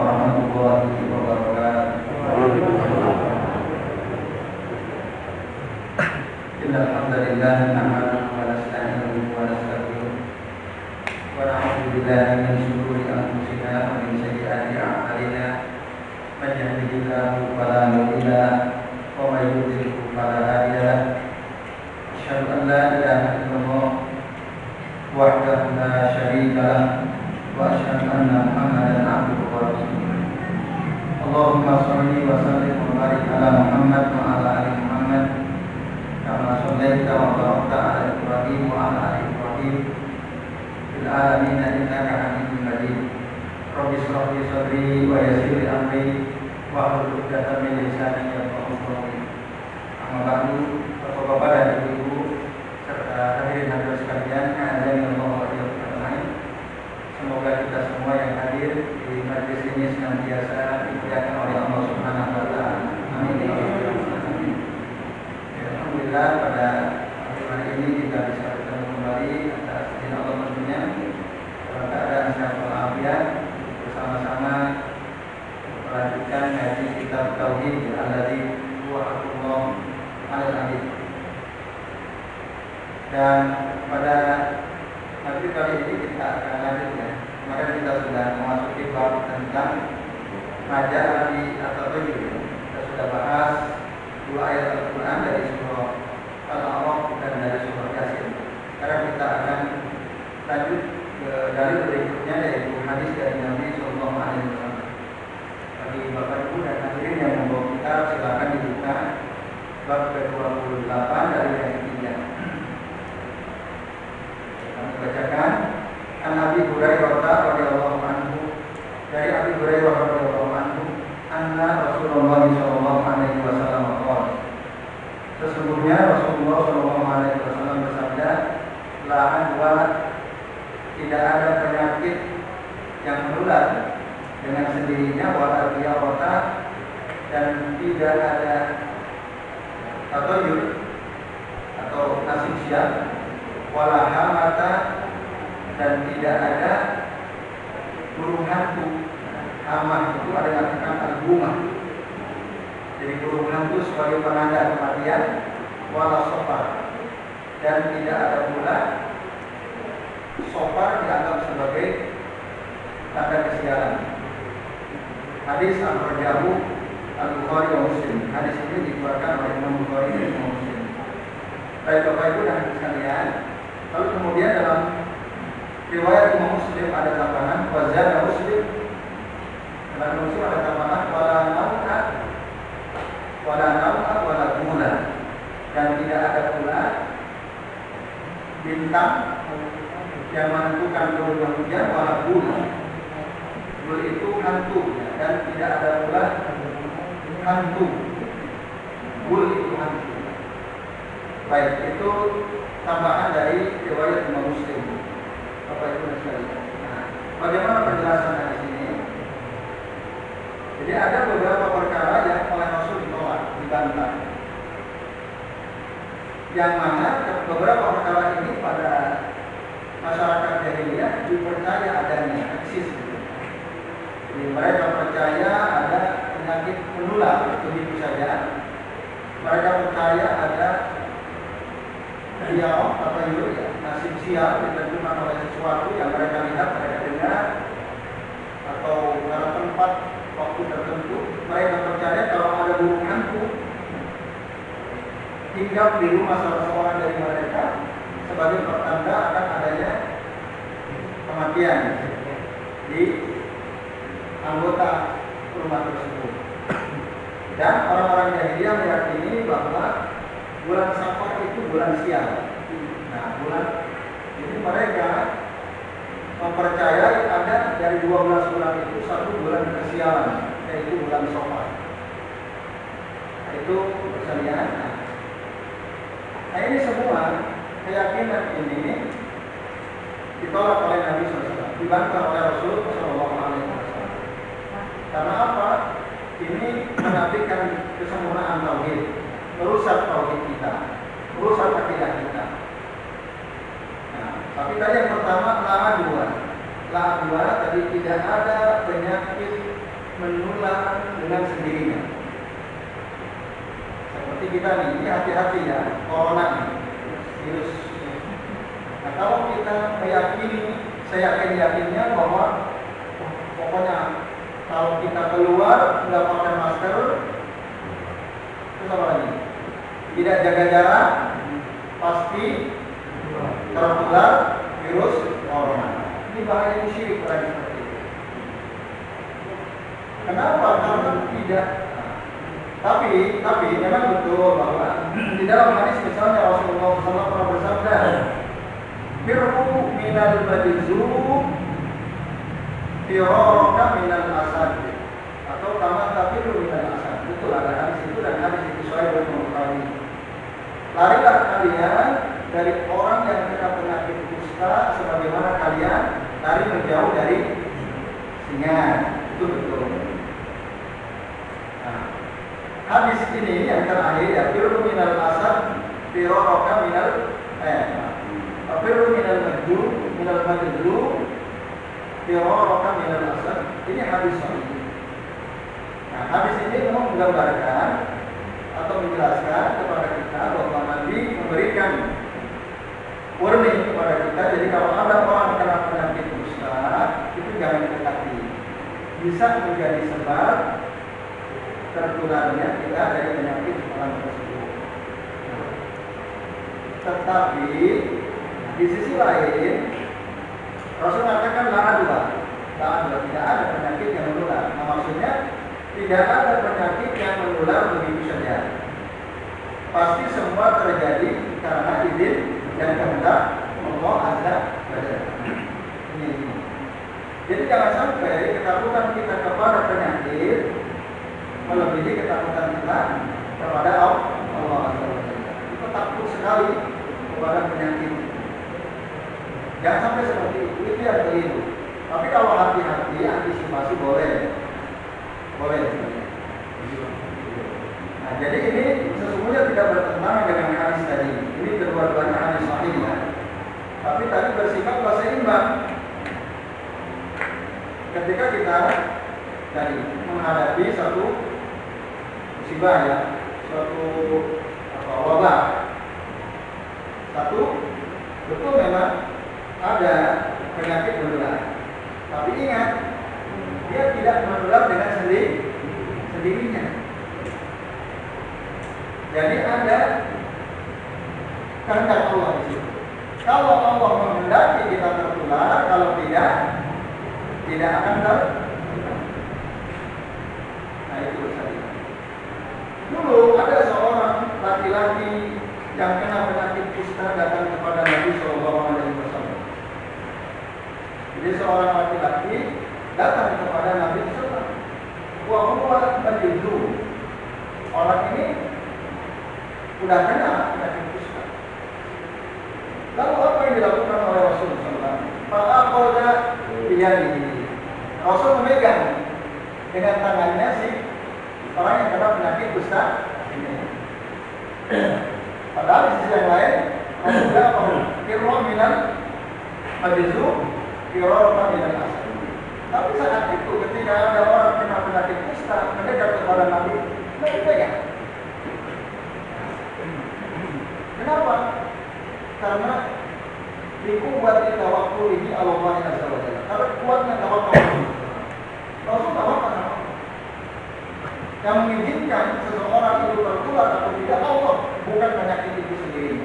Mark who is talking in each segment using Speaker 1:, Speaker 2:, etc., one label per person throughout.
Speaker 1: warahmatullahi wabarakatuh. Innal hamdalillah nahmaduhu wa nasta'inuhu wa nastaghfiruh wa na'udzu billahi min shururi anfusina wa min sayyiati a'malina. Man yahdihillahu fala mudilla lahu wa man yudlil fala hadiya lahu. Asyhadu an la ilaha illallah wahdahu la syarika lahu wa asyhadu anna Muhammadan abduhu wa rasuluh. Allahumma shalli wa sallim wa barik ala Muhammad wa ala ali Muhammad kama shallaita wa barakta ala Ibrahim wa ala ali Ibrahim fil alamin innaka Hamidum Majid. Rabbi shrah li sadri wa yassir li amri wa hlul 'uqdatam min lisani yafqahu qawli. Amma ba'du, Bapak-bapak dan Ibu-ibu serta hadirin hadirat sekalian, azani Allah wa iyyakum. Semoga kita semua yang hadir di majelis ini senantiasa dimuliakan oleh Allah Subhanahu wa taala. Amin. Alhamdulillah, pada hari ini kita bisa bertemu kembali atas izin Allah tentunya dalam keadaan sehat walafiat bersama-sama melanjutkan ngaji kitab tauhid alladzi huwa haqqullah 'alal 'abid. Dan pada nanti kali ini kita akan lanjut ya. Kemarin kita sudah memasuki bab tentang Raja Ali atau Tujuh. Kita sudah bahas 2 ayat Al-Quran dari surah Al-A'raf dan dari surah Yasin. Sekarang kita akan lanjut ke dalil berikutnya, yaitu hadis dari Nabi Sallallahu Alaihi Wasallam. Bagi Bapak Ibu dan hadirin yang membawa kitab, silakan dibuka bab ke-28 dari ayat 3. Kami bacakan An Abi Hurairah radhiyallahu anhu, dari Abi Hurairah radhiyallahu anhu, anna Rasulullah sallallahu alaihi wasallam qala, sesungguhnya Rasulullah sallallahu alaihi wasallam bersabda, la adwa, tidak ada penyakit yang menular dengan sendirinya, wala qiyawata, dan tidak ada tatoyur atau nasib siap, wala hamata, dan tidak ada burung hantu. Hamah itu ada yang mengatakan al-bumah, jadi burung hantu sebagai penanda kematian, wala sofar, dan tidak ada pula sofar dianggap sebagai tanda kesialan. Hadis akhrajahu Al-Bukhari wa Muslim. Hadis ini dikeluarkan oleh Imam Bukhari dan Imam Muslim. Baik Bapak Ibu dan sekalian, lalu kemudian dalam riwayat Imam Muslim ada tambahan wazada Muslim, dalam Muslim ada tambahan wala nau'a wala gula, dan tidak ada pula bintang yang menentukan turunnya hujan, wala gula. Gul itu hantu, dan tidak ada pula hantu. Gul itu hantu. Baik, itu tambahan dari riwayat Imam Muslim. Bapak Ibu dan sekalian. Nah, bagaimana penjelasan hadis ini? Jadi ada beberapa perkara yang oleh Rasul ditolak, dibantah. Yang mana beberapa perkara ini pada masyarakat jahiliyah dipercaya adanya, eksis. Jadi mereka percaya ada penyakit menular, begitu saja. Mereka percaya ada riau atau nasib sial ditentukan oleh sesuatu yang mereka lihat, mereka dengar, atau pada tempat waktu tertentu. Mereka percaya kalau ada burung hantu hinggap di rumah salah seorang dari mereka sebagai pertanda akan adanya kematian di anggota rumah tersebut. Dan orang-orang jahiliyah meyakini bahwa bulan Safar itu bulan sial. Nah, jadi mereka mempercayai ada dari 12 bulan itu satu bulan kesialan, yaitu bulan Safar. Nah, itu sekalian. Nah, ini semua keyakinan ini ditolak oleh Nabi SAW, dibantah oleh Rasul SAW. Karena apa? Ini menafikan kesempurnaan tauhid, merusak tauhid kita, merusak akidah kita. Nah, tapi tadi yang pertama la adwa tadi tidak ada penyakit menular dengan sendirinya. Seperti kita nih, ini hati-hati ya, corona nih, virus. Nah, kalau kita meyakini, saya yakinnya bahwa pokoknya kalau kita keluar nggak pakai masker, terus apa lagi? Tidak jaga jarak, pasti tertular virus corona. Ini bahaya syirik lagi seperti itu. Kenapa? Karena tidak. Tapi memang betul bahwa di dalam hadis misalnya Rasulullah SAW pernah bersabda, "Birru minal badizu, firaraka minal asad." Atau kama tafiru minal asad. Betul ada hadis itu dan hadis itu Sahih Bukhari. Larilah kalian dari orang yang kena penyakit kusta sebagaimana kalian lari menjauh dari singa. Itu betul. Nah, hadis ini yang terakhir ya, firru minal asad, firaraka firru minal majdu, firaraka minal asad. Ini hadis sahih. Nah, hadis ini memang menggambarkan atau menjelaskan kepada kita bahwa Nabi memberikan warning kepada kita. Jadi kalau ada orang kena penyakit kusta, itu jangan dekati. Bisa menjadi sebab tertularnya kita dari penyakit orang tersebut. Tetapi di sisi lain, Rasul mengatakan tidak ada penyakit yang menular. Nah, maksudnya tidak ada penyakit yang menular begitu saja. Pasti semua terjadi karena izin dan kehendak Allah Azza wa Jalla. Ini. Jadi jangan sampai ketakutan kita kepada penyakit melebihi ketakutan kita kepada Allah Azza wa Jalla. Kita takut sekali kepada penyakit. Jangan sampai seperti itu yang keliru. Tapi kalau hati-hati, antisipasi boleh. Nah, jadi ini sesungguhnya tidak bertentangan dengan hadis tadi. Ini kedua-duanya hadis sahih ya. Tapi tadi bersifat seimbang. Ketika kita tadi menghadapi satu musibah ya, suatu wabah. Satu, betul memang ada penyakit menular. Tapi ingat, dia tidak menular dengan sendirinya. Jadi ada kehendak Allah di situ. Kalau Allah menghendaki kita tertular, kalau tidak akan tertular. Nah itu saja. Dulu ada seorang laki-laki yang kena penyakit kusta datang kepada Nabi SAW. Jadi seorang laki-laki datang kepada Nabi SAW. Wa huwa majdu. Orang ini sudah kena penyakit kusta. Lalu apa yang dilakukan oleh Rasulullah? Fa'aqada biyadihi. Rasul memegang dengan tangannya si orang yang kena penyakit kusta ini. Padahal di sisi yang lain, Rasulullah apa? Firman minal majdu, firman minal asad. Tapi saat itu ketika ada orang kena penyakit kusta mendekat kepada Nabi, Nabi pegang. Kenapa? Karena dikuat tawakkul ini Allah Azza wa Jalla. Karena kuatnya tawakal. Rasul tawakal. Yang mengizinkan seseorang itu tertular atau tidak Allah, bukan penyakit itu sendiri.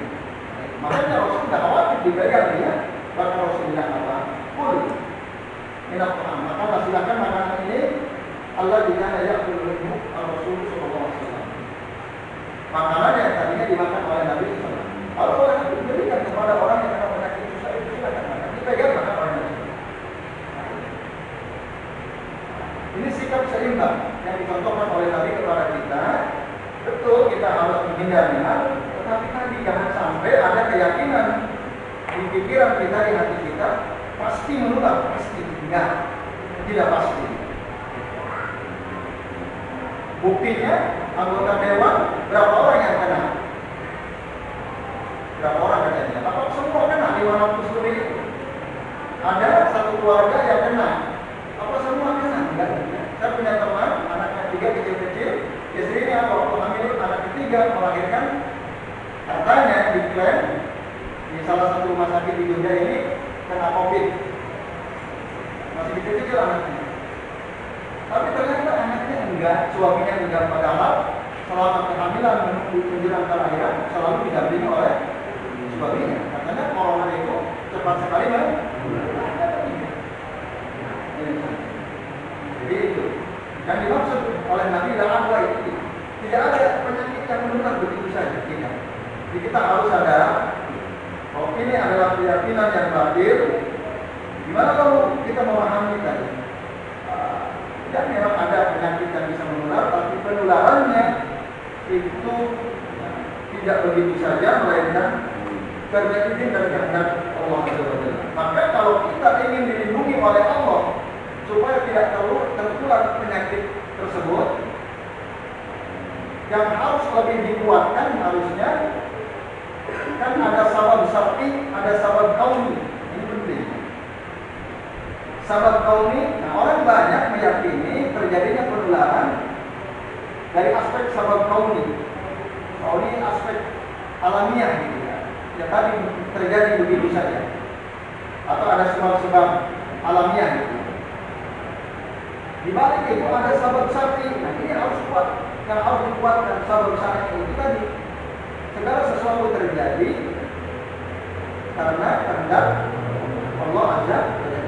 Speaker 1: Makanya Rasul tidak khawatir dipegang dia. Bahkan Rasul bilang apa? Qul minat Tuhan. Maka silakan makanan ini Allah dikana ya'kul minhu Rasul sallallahu alaihi wasallam. Makanan yang tadinya dimakan oleh Nabi SAW. Kalau oleh Nabi diberikan kepada orang yang kena penyakit susah itu silakan makan. Dipegang makan oleh Nabi. Ini sikap seimbang yang dicontohkan oleh Nabi kepada kita. Betul kita harus menghindarinya, tetapi tadi jangan sampai ada keyakinan di pikiran kita, di hati kita pasti menular, pasti enggak, tidak pasti. Buktinya anggota dewan berapa orang yang kena? Berapa orang katanya? Apa semua kena? 500 lebih. Ada satu keluarga yang kena. Apa semua kena? Enggak. Saya punya teman ketiga melahirkan, katanya diklaim di salah satu rumah sakit di Jogja ini kena COVID, masih kecil-kecil anaknya. Tapi ternyata anaknya enggak, suaminya enggak, padahal selama kehamilan menunggu menjelang kelahiran selalu didampingi oleh suaminya. Katanya corona itu cepat sekali jadi itu yang dimaksud oleh Nabi dalam dua itu. Tidak ada penyakit yang menular begitu saja. Jadi kita harus sadar bahwa ini adalah keyakinan yang batil. Gimana kalau kita memahami tadi? Dan memang ada penyakit yang bisa menular, tapi penularannya itu tidak begitu saja, melainkan karena izin dan kehendak Allah SWT. Maka kalau kita ingin dilindungi oleh Allah supaya tidak tertular penyakit tersebut, yang harus lebih dikuatkan harusnya kan ada sabab syar'i, ada sabab kauni. Ini penting. Sabab kauni, nah orang banyak meyakini terjadinya penularan dari aspek sabab kauni. Kauni aspek alamiah gitu ya. Ya tadi terjadi begitu saja. Atau ada sebab-sebab alamiah gitu. Di balik itu ada sabab syar'i. Nah ini harus kuat. Yang harus dikuatkan sabab syar'i itu tadi. Segala sesuatu terjadi karena kehendak Allah Azza wa Jalla.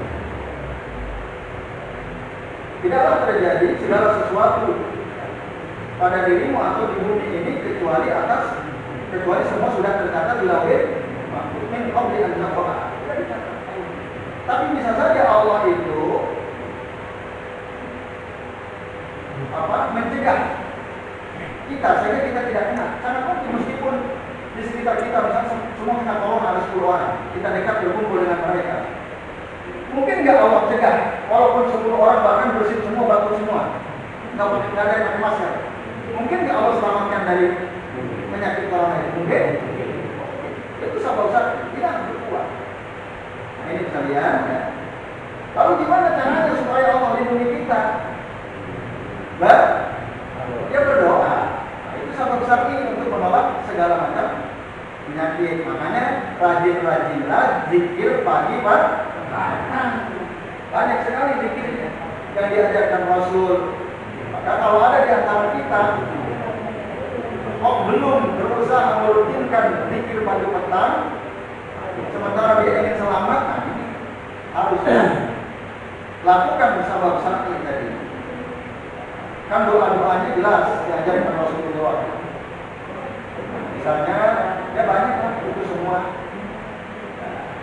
Speaker 1: Tidaklah terjadi segala sesuatu pada dirimu atau di bumi ini kecuali semua sudah tercatat di lauh mahfuz min qabli an naqra. Tapi bisa saja Allah itu mencegah kita sehingga kita tidak kena. Karena meskipun di sekitar kita misalnya semua kena corona ada 10 orang, kita dekat berkumpul dengan mereka. Mungkin nggak Allah cegah, walaupun 10 orang bahkan bersih semua, batuk semua, nggak ada yang pakai masker. Mungkin nggak Allah selamatkan dari penyakit corona itu? Mungkin. Itu sabab tidak berkuat. Nah ini bisa lihat. Ya. Lalu gimana caranya supaya Allah lindungi kita? Dia berdoa. Nah, itu sabab syar'i untuk menolak segala macam penyakit. Makanya rajin-rajinlah zikir pagi petang. Banyak sekali zikirnya yang diajarkan Rasul. Maka kalau ada di antara kita belum berusaha merutinkan zikir pagi petang, sementara dia ingin selamat, nah ini harusnya lakukan sabab syar'i tadi. Kan doa-doanya jelas diajarkan Rasulullah. Misalnya, ya banyak kan itu semua.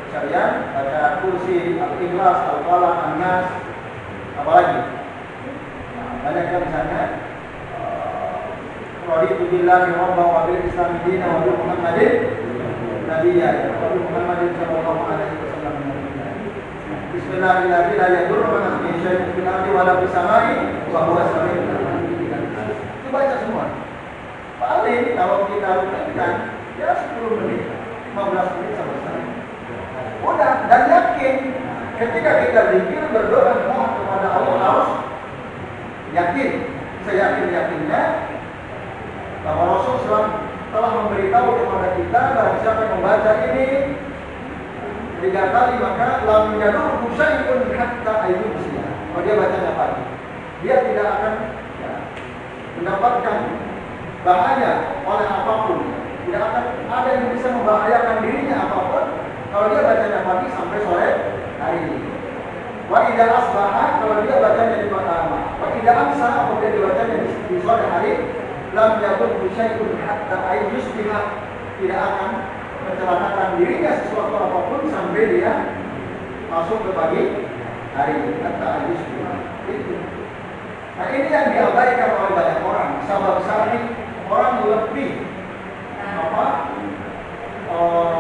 Speaker 1: Sekalian baca kursi, al-ikhlas, al-falaq, an-nas, apalagi. Banyak kan misalnya. Raditu billahi rabban wa bil islami dinan wa bi Muhammadin nabiyyan wa bi Muhammadin sallallahu alaihi wasallam. Bismillahirrahmanirrahim. La yadurru ma ismihi syai'un fil ardi wa la fis samai wa huwa as-sami'ul alim. Itu baca semua. Paling kalau kita rutinkan ya 10 menit, 15 menit selesai. Udah, dan yakin ketika kita zikir berdoa mohon kepada Allah harus yakin, seyakin-yakinnya bahwa Rasul telah memberitahu kepada kita bahwa siapa yang membaca ini 3 kali maka lam yadurru syai'un hatta ayyusya. Kalau dia bacanya pagi, dia tidak akan mendapatkan bahaya oleh apapun. Tidak akan ada yang bisa membahayakan dirinya apapun kalau dia bacanya pagi sampai sore hari ini. Wa idza asbaha, kalau dia bacanya di malam. Wa idza amsa, apabila dia bacanya di sore hari, lam yadurru syai'un hatta ayyusbiha. Tidak akan mencelakakan dirinya sesuatu apapun sampai dia masuk ke pagi hari hatta ayyusbiha. Itu. Nah ini yang diabaikan oleh banyak orang. Sabab syar'i, orang lebih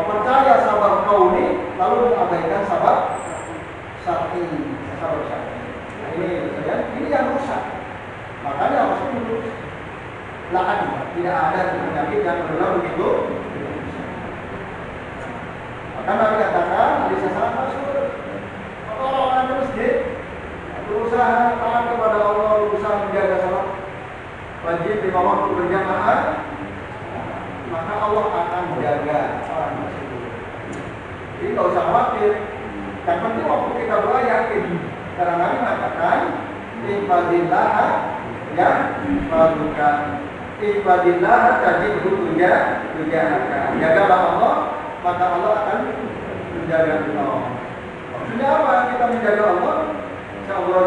Speaker 1: percaya sabab kauni lalu mengabaikan sabab syar'i. Nah ini yang rusak. Makanya Rasul tidak ada penyakit yang menular begitu. Maka Nabi katakan, hadis yang sangat masyhur, kalau orang ke masjid berusaha taat kepada Allah, berusaha menjaga salat wajib 5 waktu berjamaah, maka Allah akan menjaga orang tersebut. Jadi nggak usah khawatir. Yang penting waktu kita doa yakin. Karena Nabi mengatakan, "Ibadillah ya fadukan, ibadillah tajidhu tujahaka." Jagalah Allah, maka Allah akan menjaga kita. Maksudnya apa? Kita menjaga Allah. Insyaallah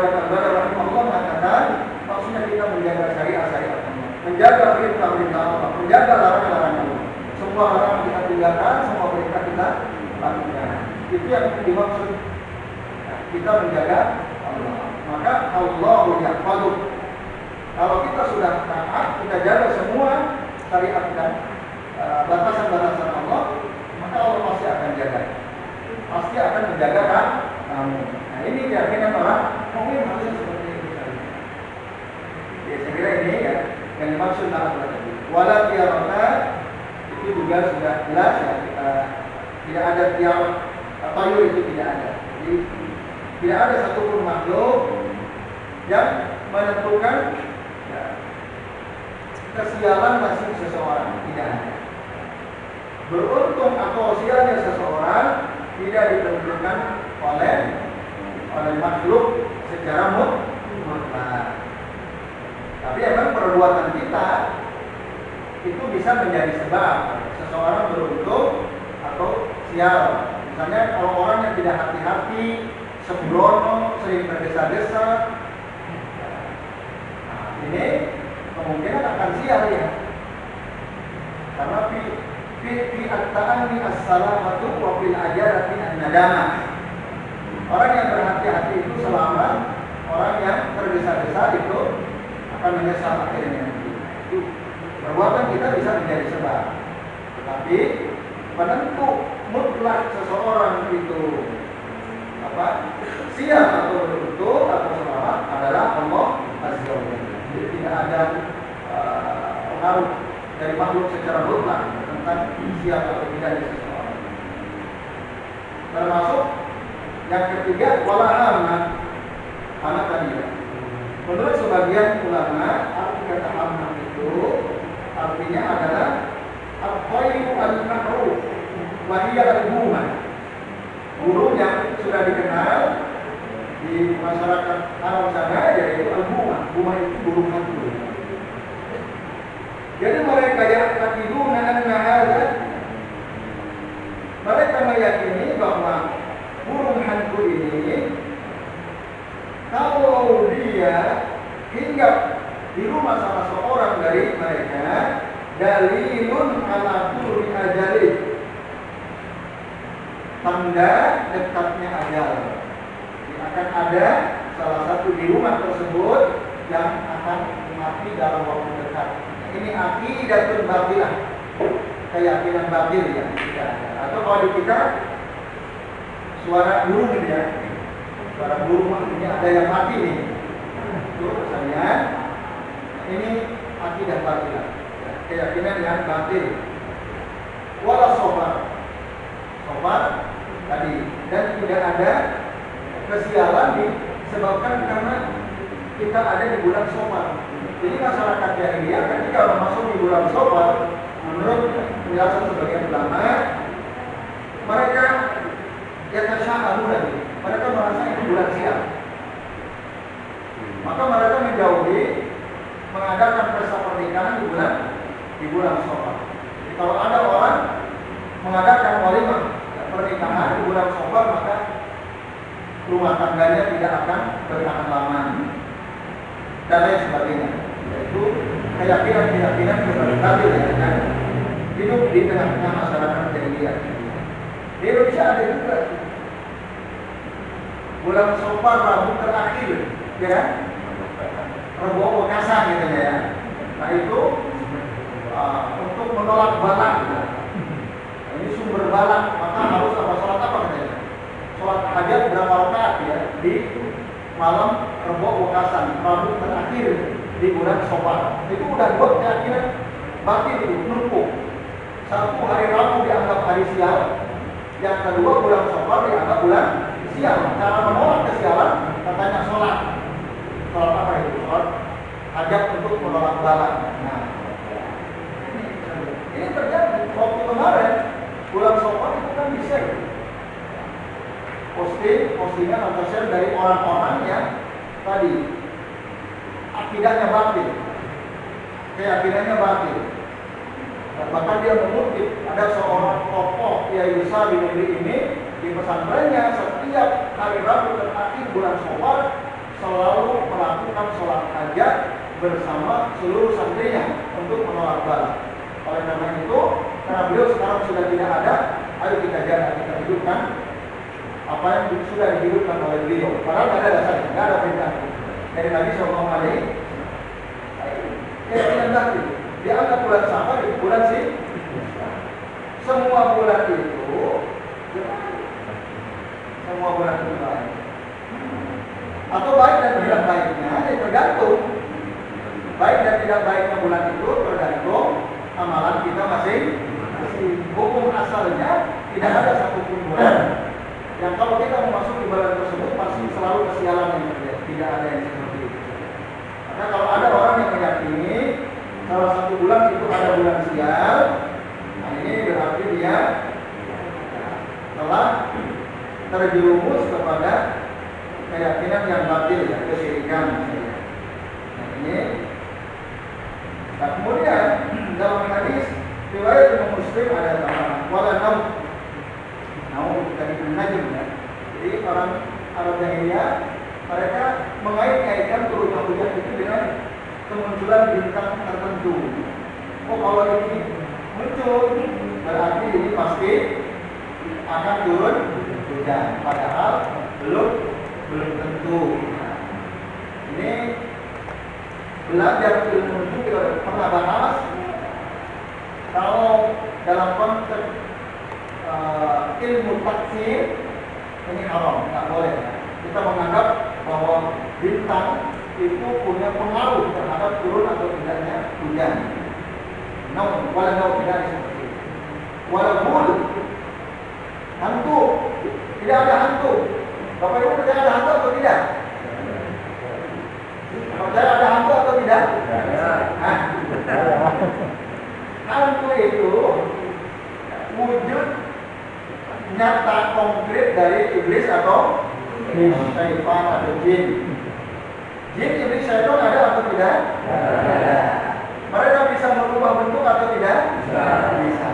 Speaker 1: Allah mengatakan, maksudnya kita menjaga syariat-syariat Allah, menjaga perintah-perintah Allah, menjaga larangan-larangan Allah. Semua larangan kita tinggalkan, semua perintah kita lakukan. Itu yang dimaksud kita menjaga Allah. Maka Allah yahfaduk. Kalau kita sudah taat, kita jaga semua syariat dan batasan-batasan Allah, maka Allah pasti akan jaga. Pasti akan menjaga kamu. Nah, ini keyakinan orang mukmin harusnya seperti ini. Ya, saya kira ini ya yang dimaksud taat tadi. Wala tiarata itu juga sudah jelas ya, kita tidak ada tiar atau itu tidak ada. Jadi tidak ada satupun makhluk yang menentukan ya, kesialan nasib seseorang, tidak ada. Beruntung atau sialnya seseorang tidak ditentukan oleh makhluk secara mutlak. Tapi emang perbuatan kita itu bisa menjadi sebab seseorang beruntung atau sial. Misalnya kalau orang yang tidak hati-hati, sembrono, sering tergesa-gesa, nah, ini kemungkinan akan sial ya. Karena fi at-ta'anni as-salamatu wa fil ajarati an-nadamah. Orang yang berhati-hati itu selamat, orang yang tergesa-gesa itu akan menyesal akhirnya. Itu perbuatan kita bisa menjadi sebab. Tetapi penentu mutlak seseorang itu sial atau beruntung atau selamat adalah Allah Azza wa Jalla. Jadi tidak ada pengaruh dari makhluk secara mutlak tentang sial atau tidaknya seseorang. Termasuk yang ketiga, wala amat tadi ya. Menurut sebagian ulama, arti kata amat itu artinya adalah al-khairu al-ma'ruf wa hiya al-huma. Burung yang sudah dikenal di masyarakat Arab sana yaitu al-huma. Huma itu burung hantu. Jadi mereka yang takiduna anna hadza, mereka meyakini bahwa burung hantu ini kalau dia hinggap di rumah salah seorang dari mereka, dalilun ala turri ajali, tanda dekatnya ajal. Akan ada salah satu di rumah tersebut yang akan mati dalam waktu dekat. Ini aqidatun batilah, keyakinan batil ya. Atau kalau di kita suara burung gitu ya, suara burung artinya ada yang mati nih. Itu misalnya ini akidah batilah, keyakinan yang batil. Wala sobar tadi, dan tidak ada kesialan disebabkan karena kita ada di bulan Safar. Jadi masyarakat jahiliyah ketika masuk di bulan Safar, menurut penjelasan sebagian ulama, mereka mereka merasa itu bulan sial. Maka mereka menjauhi mengadakan pesta pernikahan di bulan Safar. Jadi kalau ada orang mengadakan walimah pernikahan di bulan Safar, maka rumah tangganya tidak akan bertahan lama dan lain sebagainya. Yaitu keyakinan berbatil ya, hidup di tengah-tengah masyarakat jahiliyah. Di Indonesia ada juga bulan Safar Rabu terakhir, ya, Rabu Wekasan gitu ya. Nah itu untuk menolak balak. Ini sumber balak, maka harus sholat apa katanya? Sholat hajat berapa rakaat ya di malam Rabu Wekasan, Rabu terakhir di bulan Safar. Itu udah buat keyakinan batil itu, menumpuk. Satu, hari Rabu dianggap hari sial. Yang kedua, bulan Safar dianggap bulan sial. Cara menolak kesialan katanya sholat apa itu? Sholat hajat untuk menolak balak. Nah,
Speaker 2: Ini terjadi waktu kemarin bulan Syawal itu kan bisa postingan atau share dari orang-orang yang tadi akidahnya batil, keyakinannya batil. Dan bahkan dia mengutip ada seorang tokoh kiai besar di negeri ini di pesantrennya setiap hari Rabu terakhir bulan Syawal selalu melakukan sholat hajat bersama seluruh santrinya untuk menolak bala. Oleh karena itu, karena beliau sekarang sudah tidak ada, ayo kita jaga, kita hidupkan apa yang sudah dihidupkan oleh beliau. Padahal tidak ada dasarnya, tidak ada perintah dari Nabi Sallallahu Alaihi Wasallam. Keyakinan tadi, dianggap bulan Syawal di bulan sih. Semua bulan itu, semua bulan itu baik. Atau baik dan tidak baiknya, tergantung. Baik dan tidak baiknya bulan itu tergantung amalan kita masing. Hukum asalnya tidak ada satupun bulan yang kalau kita memasuki bulan tersebut pasti selalu kesialan yang terjadi. Tidak ada yang seperti itu. Karena kalau ada orang yang meyakini salah satu bulan itu ada bulan sial, nah ini berarti dia telah terjerumus kepada keyakinan yang batil, ya, kesyirikan. Nah ini. Nah kemudian dalam hadis riwayat Imam Muslim ada tambahan wala naum dari najm, ya. Jadi orang Arab Jahiliyah mereka mengait-ngaitkan turunnya hujan itu dengan kemunculan bintang tertentu. Oh kalau ini muncul berarti ini pasti akan turun hujan. Padahal belum tentu. Nah, ini belajar ilmu itu kita pernah bahas. Kalau dalam konteks ilmu taksir ini haram, nggak boleh. Kita menganggap bahwa bintang itu punya pengaruh terhadap turun atau tidaknya hujan. Walau tidak seperti itu. Walaupun hantu, tidak ada hantu. Bapak Ibu percaya ada hantu atau tidak? Percaya ada hantu atau tidak? Hantu itu wujud nyata konkret dari iblis atau syaitan atau jin. Jin, iblis, syaitan ada atau tidak? Ada. Mereka bisa merubah bentuk atau tidak? Bisa.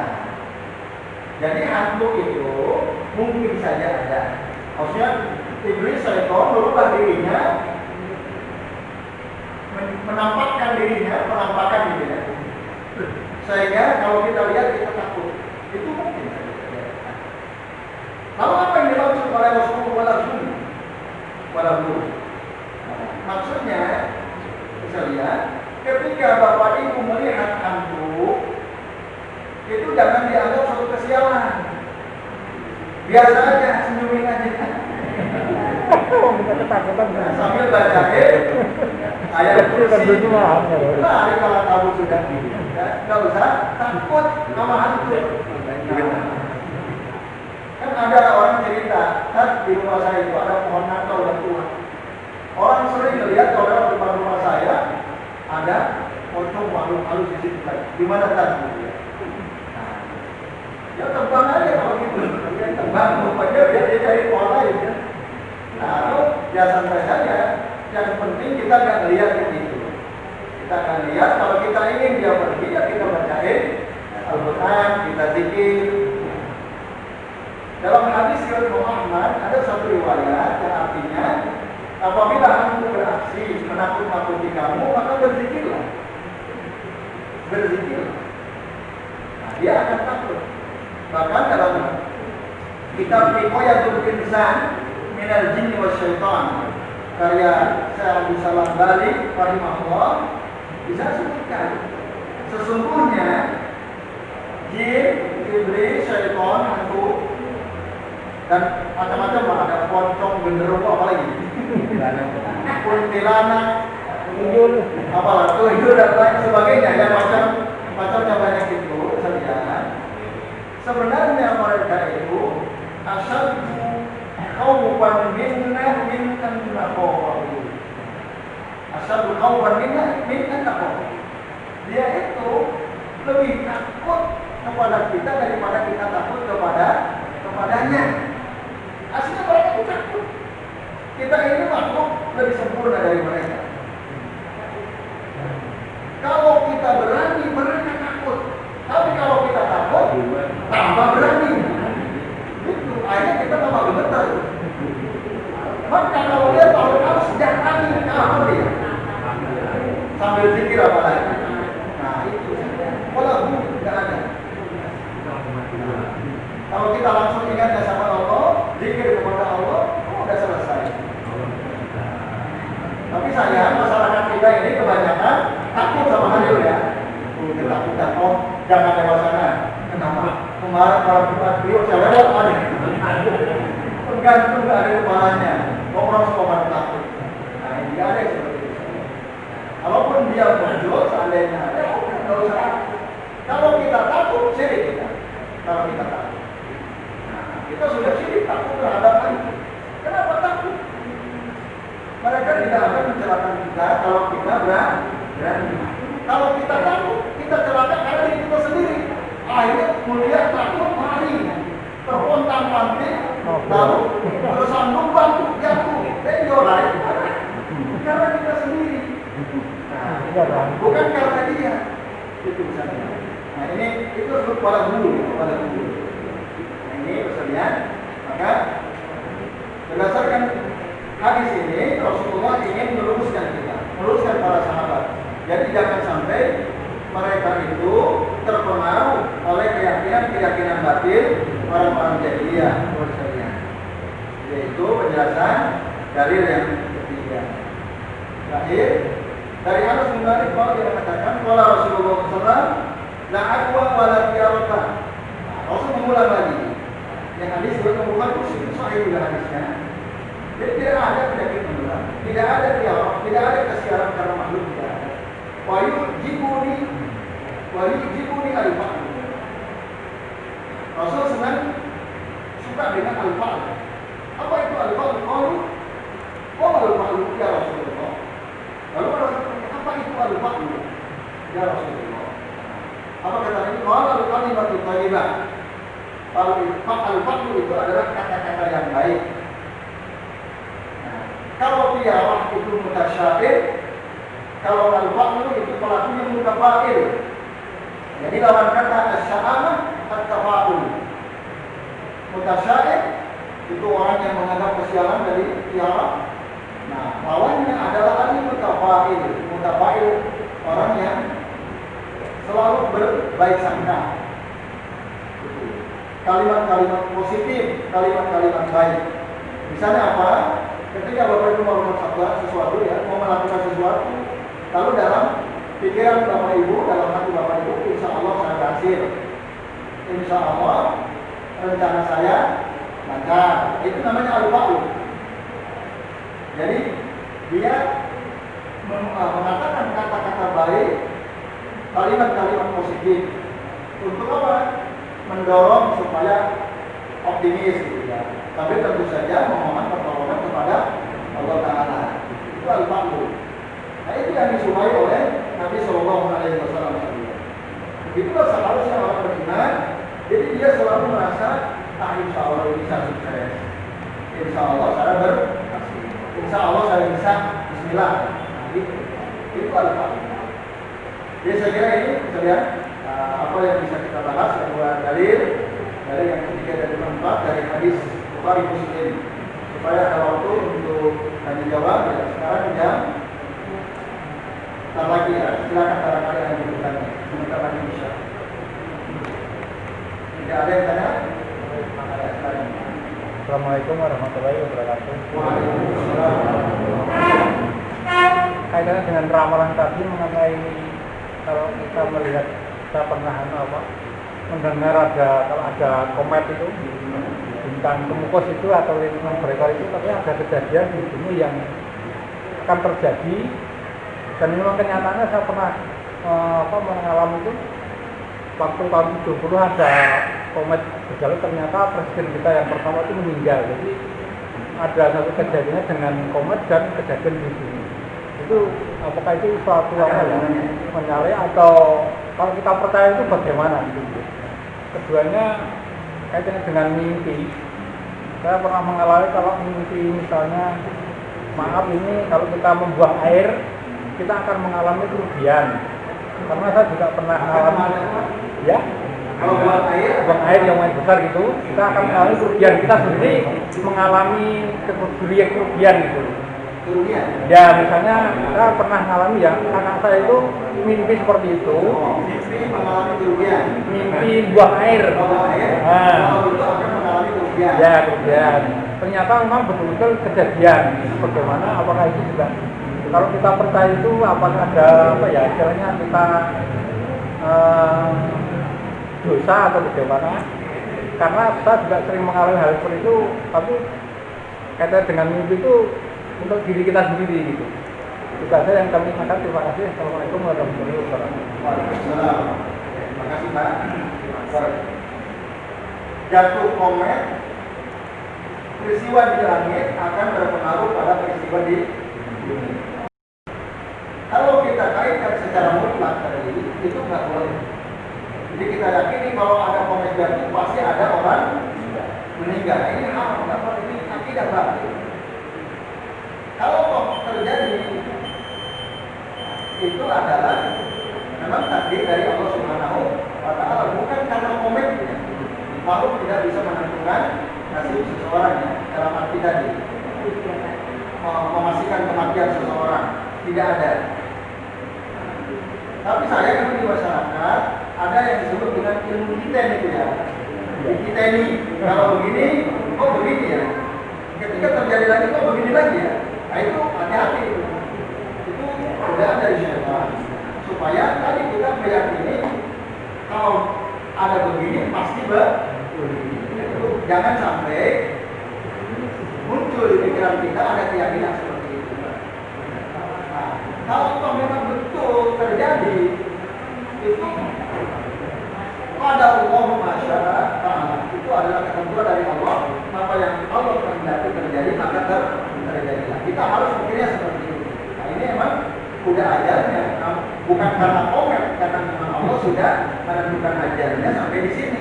Speaker 2: Jadi hantu itu mungkin saja ada. Maksudnya iblis, syaitan merubah dirinya, menampakkan dirinya, penampakan gitu ya. Sehingga kalau kita lihat kita takut. Itu mungkin saja. Lalu apa yang dimaksud oleh Rasulullah SAW? Maksudnya, bisa lihat, ketika Bapak Ibu melihat hantu, itu jangan dianggap suatu kesialan. Biasa aja, senyumin aja. Sambil baca ayat kursi. Lari kalau kamu sudah nggak usah takut sama hantu. Kan ada orang cerita, di rumah saya itu ada pohon natal yang tua. Orang sering melihat kalau lewat depan rumah saya ada pocong makhluk halus di situ. Di mana tadi? Ya terbang aja kalau gitu. Dia terbang, rupanya dia cari pohon lain. Lalu ya santai saja. Yang penting kita nggak lihat itu. Kita akan lihat kalau kita ingin dia pergi ya kita bacain Al-Quran, kita zikir. Dalam hadis riwayat Muhammad ada satu riwayat yang artinya apabila hantu beraksi menakut-nakuti kamu maka berzikirlah. Berzikirlah. Nah, dia akan takut. Bahkan dalam kitab Wiqayatul Insan minal jinni wasyaitan karya Syekh Abdul Salam Bali rahimahullah bisa sebutkan sesungguhnya jin, iblis, syaitan, hantu dan macam-macam lah, ada pocong, genderuwo apalagi kuntilanak, tuyul, apalah tuyul dan lain sebagainya yang macamnya banyak itu sekalian. Sebenarnya mereka itu asal khawfan minna minkan naqawu. Asal khawfan minna minkan naqawu. Dia itu lebih takut kepada kita daripada kita takut kepadanya. Aslinya mereka itu takut. Kita ini makhluk lebih sempurna dari mereka. Kalau kita berani, mereka takut. Tapi kalau kita takut, tambah berani. Itu akhirnya kita tambah gemetar. Maka kalau dia tahu harus sejak tadi kamu dia sambil pikir apa lagi. Nah itu walaupun tidak ada. Kalau kita langsung ingat sama Allah, zikir kepada Allah, udah selesai. Tapi sayang masyarakat kita ini kebanyakan takut sama hadil ya. Ketakutan, oh jangan lewat sana. Kenapa? Kemarin kalau kita beliau saya lewat ada. Tergantung dari kepalanya. Orang semua takut. Nah ini ada yang seperti itu. Kalaupun dia muncul seandainya, ya udah nggak usah. Kalau kita takut, sirik kita. Kalau kita takut, nah, kita sudah sirik takut terhadap itu. Kenapa takut? Mereka tidak akan mencelakakan kita kalau kita berani. Kalau kita takut, kita celaka karena diri kita sendiri. Akhirnya mulia takut mari terpontang-panting, lalu tersandung batu jatuh, benjolan karena kita sendiri. Nah, bukan karena dia. Itu misalnya. Nah ini itu disebut kepala bulu. Nah ini persediaan. Maka berdasarkan hadis ini Rasulullah ingin meluruskan para sahabat. Jadi jangan sampai mereka itu terpengaruh oleh keyakinan batil orang-orang jahiliyah. Yaitu penjelasan dalil yang ketiga. Terakhir dari Anas bin Malik dia mengatakan qala Rasulullah SAW la aqwa wa la qiyarata. Rasul mengulang lagi. Yang hadis ditemukan itu sahih juga hadisnya. Jadi tidak ada penyakit menular, tidak ada tiarah, tidak ada kesiaran karena makhluk tidak ada. Wa yujibuni al-fa'l. Rasul senang suka dengan al-fa'l. Apa itu al-fa'l? Al-fa'l ya Rasulullah. Lalu apa itu al-fa'l? Ya Rasulullah. Apa kata ini? Al-kalimatu thayyibah. Al-fa'l itu adalah kata-kata yang baik. Nah, kalau tiarah itu mutasyabih, kalau al-fa'l itu pelakunya mutafa'il. Jadi lawan kata as-sya'amah at-tafa'ul. Mutasyabih itu orang yang menganggap kesialan dari tiarah. Nah, lawannya adalah al-mutafa'il. Mutafa'il orang yang selalu berbaik sangka. Kalimat-kalimat positif, kalimat-kalimat baik. Misalnya apa? Ketika Bapak Ibu mau melakukan sesuatu ya, mau melakukan sesuatu, lalu dalam pikiran Bapak Ibu, dalam hati Bapak Ibu, insya Allah saya berhasil. Insya Allah rencana saya lancar. Itu namanya al-fa'l. Jadi dia mengatakan kata-kata baik, kalimat-kalimat positif. Untuk apa? Mendorong supaya optimis gitu ya. Tapi tentu saja memohon pertolongan kepada Allah Ta'ala. Itu al-fa'l. Nah itu yang disukai oleh Nabi Sallallahu Alaihi Wasallam. Itulah seharusnya orang beriman. Jadi dia selalu merasa, insya Allah bisa sukses. Insya Allah saya berhasil. Insya Allah saya bisa Bismillah. Nah, itu al-fa'l. Jadi saya kira ini sekalian apa yang bisa kita bahas kedua dalil dari yang ketiga dan keempat dari hadis Bukhari Muslim, supaya ada waktu untuk tanya jawab. Ya, sekarang jam tak lagi ya, silakan barangkali yang bertanya sebentar lagi insya. Tidak ada yang tanya?
Speaker 3: Assalamualaikum warahmatullahi wabarakatuh.
Speaker 2: Waalaikumsalam.
Speaker 3: Kaitannya dengan ramalan tadi mengenai kalau kita melihat, kita pernah mendengar kalau ada komet itu bintang Kemukus itu atau lingkungan berikor itu, tapi ada kejadian di bumi yang akan terjadi, dan memang kenyataannya saya pernah mengalami itu waktu tahun 70 ada komet berjalan, ternyata presiden kita yang pertama itu meninggal. Jadi ada satu kejadiannya dengan komet dan kejadian di bumi itu, apakah itu suatu yang menyalai atau kalau kita percaya itu bagaimana gitu. Keduanya kaitannya dengan mimpi. Saya pernah mengalami kalau mimpi misalnya, maaf ini kalau kita membuang air, kita akan mengalami kerugian. Karena saya juga pernah mengalami, ya,
Speaker 2: Kalau buang
Speaker 3: air yang main besar gitu, kita akan mengalami kerugian. Kita sendiri mengalami kerugian gitu.
Speaker 2: kerugian.
Speaker 3: Ya misalnya saya pernah mengalami ya, anak saya itu mimpi seperti itu,
Speaker 2: Mimpi mengalami kerugian.
Speaker 3: mimpi buang air.
Speaker 2: Buang air.
Speaker 3: Nah,
Speaker 2: Kalau itu akan mengalami kerugian.
Speaker 3: ya kerugian. Ternyata memang betul-betul kejadian. Itu bagaimana? Apakah itu juga? Kalau kita percaya itu, apakah ada apa ya? Istilahnya kita dosa atau bagaimana? Karena saya juga sering mengalami hal seperti itu, tapi kaitannya dengan mimpi itu untuk diri kita sendiri gitu. Itu saja yang kami sampaikan. Terima kasih. Assalamualaikum warahmatullahi wabarakatuh.
Speaker 2: Waalaikumsalam. Terima kasih Pak. Jatuh komet, peristiwa di langit akan berpengaruh pada peristiwa di bumi. Kalau kita kaitkan secara mutlak tadi, itu nggak boleh. Jadi kita yakini kalau ada komet jatuh pasti ada orang meninggal. Ini haram, nggak boleh. Ini akidah batil. Kalau kok terjadi, itu adalah memang takdir dari Allah Subhanahu wa Ta'ala, bukan karena kometnya. Makhluk tidak bisa menentukan nasib seseorang ya, dalam arti tadi memastikan kematian seseorang, tidak ada. Tapi saya kan di masyarakat ada yang disebut dengan ilmu kiten itu ya. Di kiten ini kalau begini, kok begini ya. Ketika terjadi lagi kok begini lagi ya. Nah itu hati-hati itu tidak ada di syaitan. Supaya tadi kita meyakini kalau ada begini pasti begini. Itu jangan sampai muncul di pikiran kita ada keyakinan seperti itu. Nah, kalau memang betul terjadi itu pada Allah Masya Allah itu adalah ketentuan dari Allah. Apa yang Allah kehendaki terjadi maka terjadilah. Kita harus pikirnya seperti itu. Nah ini memang udah ajalnya, bukan karena komet, karena memang Allah sudah menentukan ajalnya sampai di sini,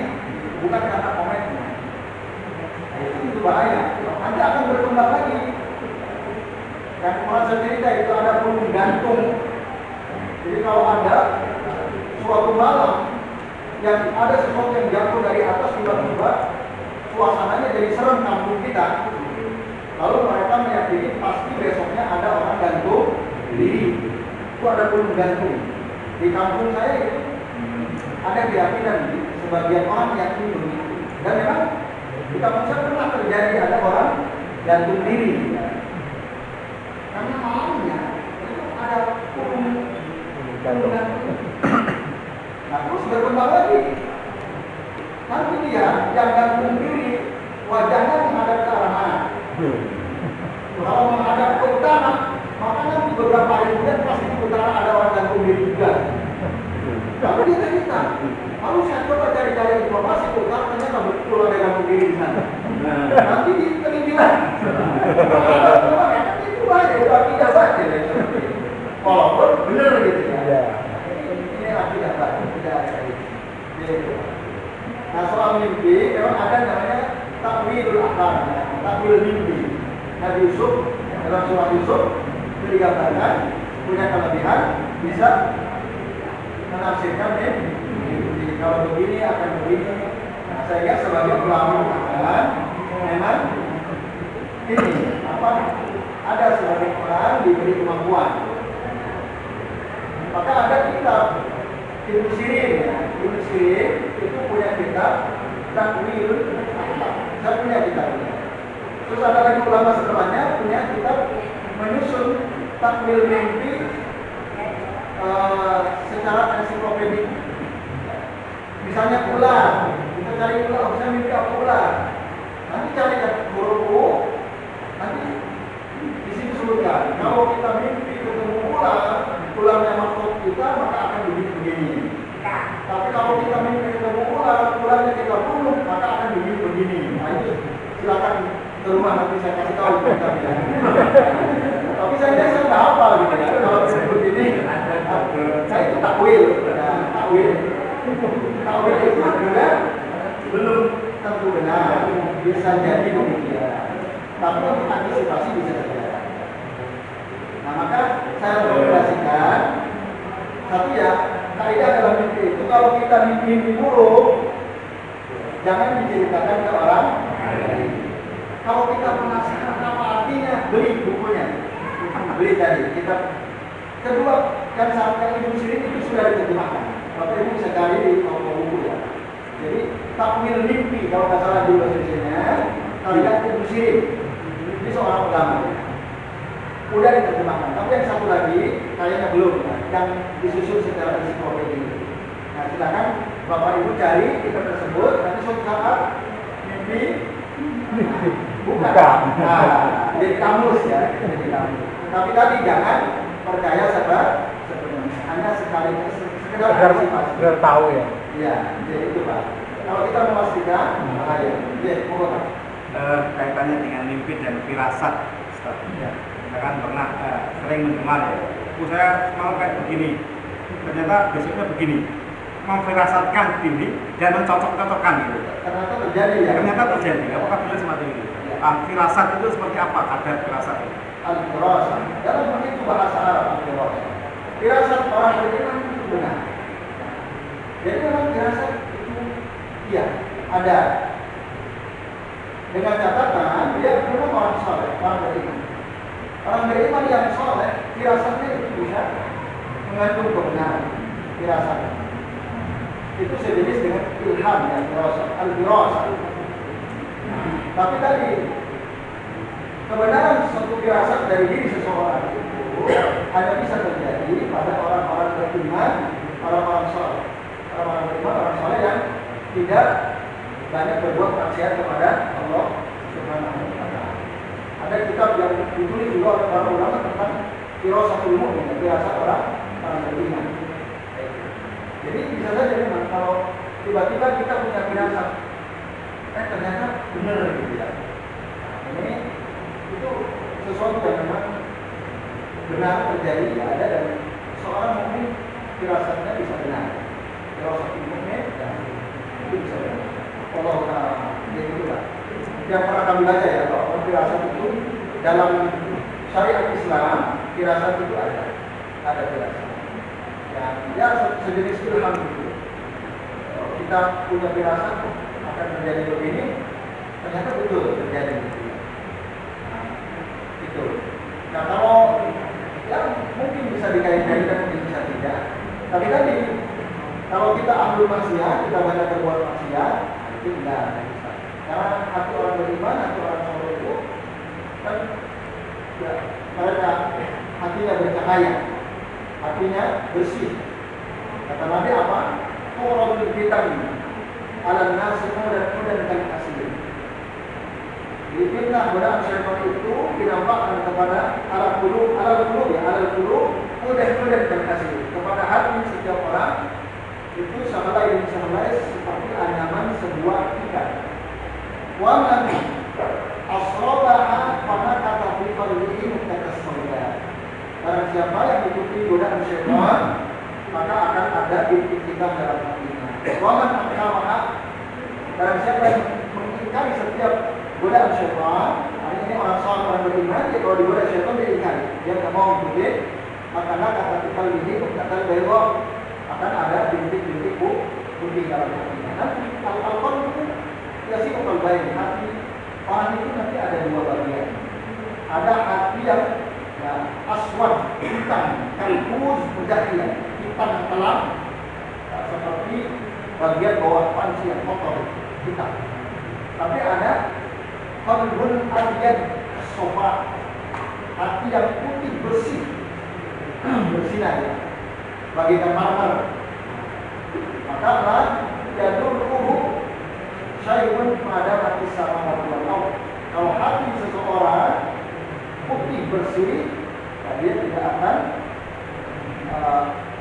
Speaker 2: bukan karena kometnya. Nah itu bahaya. Nanti akan berkembang lagi. Yang kemarin cerita itu ada gunung gantung. Jadi kalau ada suatu malam yang ada sesuatu yang jatuh dari atas tiba-tiba suasananya jadi serem kampung kita. Lalu mereka meyakini pasti besoknya ada orang gantung diri. Itu ada gunung gantung. Di kampung saya itu ada keyakinan sebagian orang yakini begitu. Dan memang di kampung saya pernah terjadi ada orang gantung diri. Karena malamnya itu ada gunung gantung. Nah terus berkembang lagi. Nanti dia yang gantung diri wajahnya menghadap ke arah mana? Kalau menghadap ke utara, maka nanti beberapa hari kemudian pasti di utara ada orang gantung diri juga. Lalu dia cerita, lalu saya coba cari-cari informasi ke utara, ternyata betul ada gantung diri di sana. Nanti diteliti itu aja, udah tidak baca walaupun benar gitu ya. Ini tidak baca, tidak ada gitu. Nah soal mimpi, memang ada namanya takwilul ahlam, takwil mimpi. Nabi Yusuf dalam surah Yusuf digambarkan punya kelebihan bisa menafsirkan mimpi. Kalau begini akan begini. Nah, saya sebagai ulama mengatakan memang ini apa ada sebagai orang diberi kemampuan. Maka ada kitab Ibnu Sirin ya. Ibnu Sirin itu punya kitab takwil ahlam. Saya punya kitabnya. Terus ada lagi ulama setelahnya punya kitab menyusun takwil mimpi secara ensiklopedik. Misalnya ular, kita cari ular, bisa mimpi apa ular. Nanti cari huruf, nanti di sini sebutkan. Kalau kita mimpi ketemu ularnya makhluk kita maka akan begini. Tapi kalau kita mimpi ketemu ularnya kita bunuh maka akan begini. Nah itu silakan ke rumah nanti saya kasih tahu kitabnya. Tapi saya nggak hafal gitu ya. Kalau begini, Nah itu takwil. Nah, takwil itu juga belum tentu benar. Bisa jadi demikian. Tapi untuk antisipasi bisa saja. Nah maka saya rekomendasikan satu ya, kaidah dalam mimpi itu kalau kita mimpi buruk, jangan diceritakan ke orang lain. Kalau kita penasaran apa artinya, beli bukunya. Beli tadi. Kita kedua, kan sampai Ibu Sirin itu sudah diterjemahkan. Bapak Ibu bisa cari di toko buku ya. Jadi takwil mimpi kalau nggak salah di bahasa Indonesia, kalian Ibu Sirin. Ini seorang ulama. Udah diterjemahkan. Tapi yang satu lagi kayaknya belum, yang disusun secara ensiklopedia. Nah, silakan Bapak Ibu cari kitab tersebut. Nanti suatu saat mimpi bukan. Nah, jadi kamus ya, jadi kamus. Tapi tadi jangan percaya sepenuhnya. Hanya sekali sekedar antisipasi.
Speaker 3: Biar tahu ya.
Speaker 2: Iya, jadi itu Pak. Kalau kita memastikan, bahaya. Iya, mohon Pak.
Speaker 4: Kaitannya dengan mimpi dan firasat, Ustaz. Ya. Kita kan pernah sering mendengar ya. Saya mau kayak begini, ternyata besoknya begini. Memfirasatkan ini dan mencocok-cocokkan gitu.
Speaker 2: Ternyata terjadi ya.
Speaker 4: Ternyata terjadi. Apakah benar seperti itu? Firasat itu seperti apa? Kadar firasat itu?
Speaker 2: Al-firasat. Dalam begitu bahasa Arab al-firasat. Firasat orang beriman itu benar. Jadi memang firasat itu iya ada. Dengan catatan dia memang orang soleh, orang beriman. Orang beriman yang soleh, firasatnya itu bisa mengandung kebenaran. Firasat itu sejenis dengan ilham ya, firasat, al-firasat. Tapi tadi kebenaran suatu firasat dari diri seseorang itu hanya bisa terjadi pada orang-orang beriman, orang-orang soleh, orang-orang beriman, orang soleh yang tidak banyak berbuat maksiat kepada Allah Subhanahu wa Ta'ala. Ada kitab yang ditulis juga oleh para ulama tentang firasatul mu'min, firasat orang beriman. Jadi bisa saja memang kalau tiba-tiba kita punya firasat, ternyata benar gitu ya. Ini itu sesuatu yang memang benar terjadi ya, ada dan seorang mukmin firasatnya bisa benar. Firasatul mu'min itu bisa benar. Allah Ta'ala jadi itulah yang pernah kami baca ya, bahwa firasat itu dalam syariat Islam firasat itu ada firasat yang ya sejenis ilham gitu. Kita punya firasat akan terjadi begini, ternyata betul terjadi gitu. Nah, itu. Nah kalau ya mungkin bisa dikait-kaitkan, mungkin bisa tidak. Tapi tadi kalau kita ahlul maksiat, kita banyak berbuat maksiat, itu enggak bisa. Karena hati orang beriman, hati orang soleh itu kan ya, mereka hatinya bercahaya, hatinya bersih. Kata Nabi apa? Qurratul fitan ala nasi mudan kan asli. Jadi fitnah godaan syaitan itu dinampakkan kepada ala qulub mudan kan asli, kepada hati setiap orang itu sama lain seperti anyaman sebuah ikan. Wa man asrabaha fama kata fi qalbihi mutatasawwa. Barang siapa yang mengikuti godaan syaitan, maka akan ada bintik hitam dalam hatinya. Wa man akamaha, barang siapa yang mengingkari setiap godaan syaitan, ini orang saleh, orang beriman, dia kalau digoda syaitan dia ingkari, dia tidak mau mengikuti, maka kata fi qalbihi mutatasawwa, akan ada bintik-bintik putih dalam hatinya. Nanti al-qalb itu ya sih baik hati orang itu nanti ada dua bagian. Ada hati yang ya, aswad hitam, kalbuz mujahiyah, hitam kelam, ya, seperti bagian bawah panci yang kotor hitam. Tapi ada qalbun abyad sofa, hati yang putih bersih, bersinar ya, bagaikan marmer. Maka lah yadurruhu syai'un pada hati sama Allah. Kalau hati seseorang putih bersih, dia tidak akan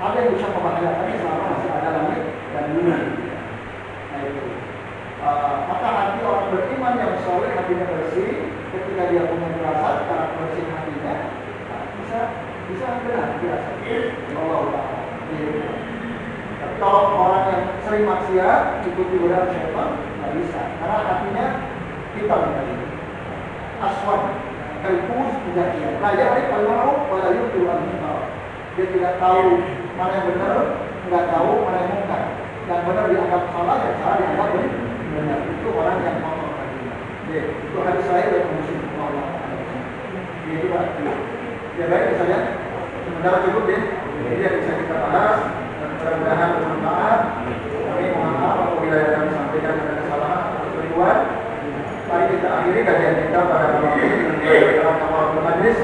Speaker 2: ada yang bisa membahayakannya selama masih ada langit dan bumi. Nah itu. Maka hati orang beriman yang soleh, hatinya bersih, ketika dia punya firasat, karena bersih hatinya, bisa benar firasat. Allah Ta'ala. Gitu. Tapi kalau orang yang sering maksiat, ikuti godaan syaitan, nggak bisa. Karena hatinya hitam tadi. Aswad, kalpus, kejadian. Nah, jadi kalau walayu Tuhan dia tidak tahu mana yang benar, nggak tahu mana yang mungkar. Yang benar dianggap salah, yang salah dianggap benar. Itu orang yang kotor tadi. Itu hadis saya dari musim Allah. Itu berarti. Ya baik, misalnya sementara cukup deh. Jadi yang bisa kita bahas dan mudah-mudahan bermanfaat. Kami mohon maaf apabila yang kami sampaikan ada kesalahan atau keliruan. Mari kita akhiri kajian kita pada malam ini dengan doa majlis.